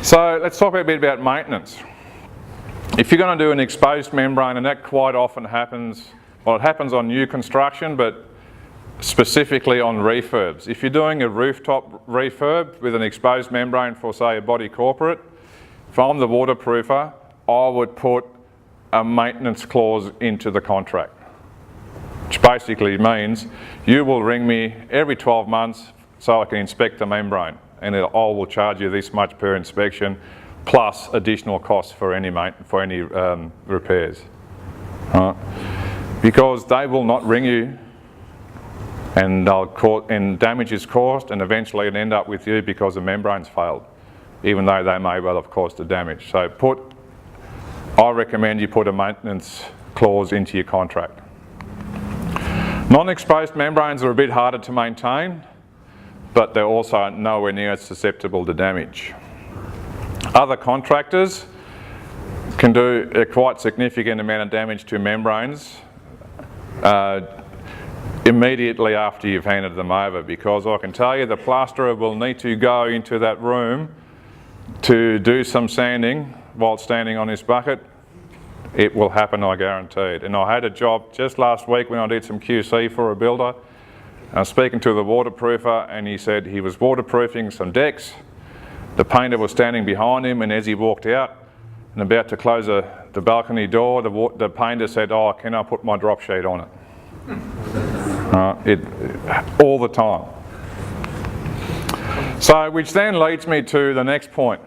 So let's talk a bit about maintenance. If you're going to do an exposed membrane, and that quite often happens, well, it happens on new construction, but specifically on refurbs. If you're doing a rooftop refurb with an exposed membrane for, say, a body corporate, if I'm the waterproofer, I would put a maintenance clause into the contract, which basically means you will ring me every 12 months so I can inspect the membrane, and I will charge you this much per inspection, plus additional costs for any repairs. Because they will not ring you, and damage is caused, and eventually it'll end up with you because the membrane's failed, even though they may well have caused the damage. So I recommend you put a maintenance clause into your contract. Non-exposed membranes are a bit harder to maintain, but they're also nowhere near as susceptible to damage. Other contractors can do a quite significant amount of damage to membranes immediately after you've handed them over, because I can tell you the plasterer will need to go into that room to do some sanding while standing on his bucket. It will happen, I guarantee it. And I had a job just last week when I did some QC for a builder. I was speaking to the waterproofer, and he said he was waterproofing some decks. The painter was standing behind him, and as he walked out and about to close the balcony door, the painter said, "Oh, can I put my drop sheet on it?" All the time. So, which then leads me to the next point: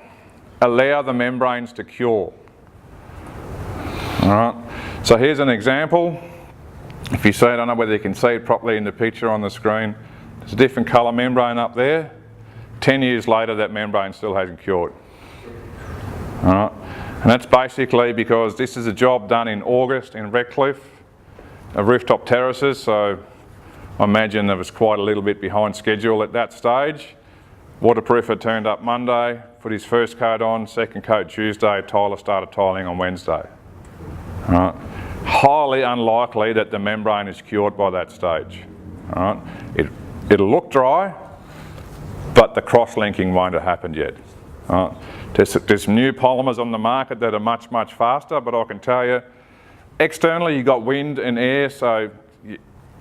allow the membranes to cure. All right. So here's an example. If you see, I don't know whether you can see it properly in the picture on the screen. There's a different colour membrane up there. 10 years later, that membrane still hasn't cured. All right. And that's basically because this is a job done in August in Redcliffe, rooftop terraces, so I imagine it was quite a little bit behind schedule at that stage. Waterproofer turned up Monday, put his first coat on, second coat Tuesday, tiler started tiling on Wednesday. All right. Highly unlikely that the membrane is cured by that stage. All right. It'll look dry, but the cross-linking won't have happened yet. All right. There's new polymers on the market that are much, much faster, but I can tell you, externally you've got wind and air, so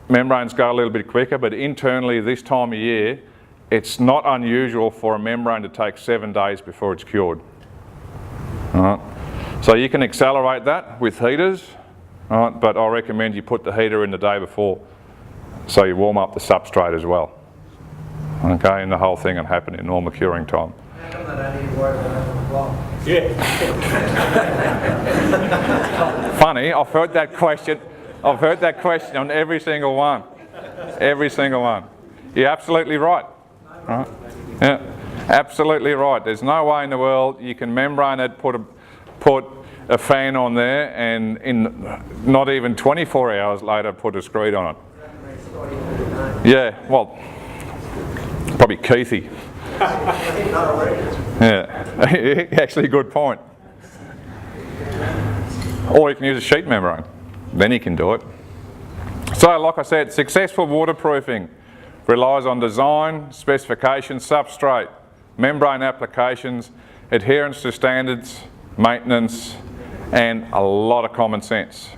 membranes go a little bit quicker, but internally this time of year, it's not unusual for a membrane to take 7 days before it's cured. All right. So you can accelerate that with heaters, all right, but I recommend you put the heater in the day before so you warm up the substrate as well. Okay, and the whole thing will happen in normal curing time. How come they don't need to worry about having a block? Yeah. Funny, I've heard that question on every single one. Every single one. You're absolutely right. Right? Yeah, absolutely right. There's no way in the world you can membrane it, put a fan on there, and in not even 24 hours later put a screed on it. Yeah, well, probably Keithy. Yeah, actually good point. Or you can use a sheet membrane, then you can do it. So like I said, successful waterproofing relies on design, specification, substrate, membrane applications, adherence to standards, maintenance, and a lot of common sense.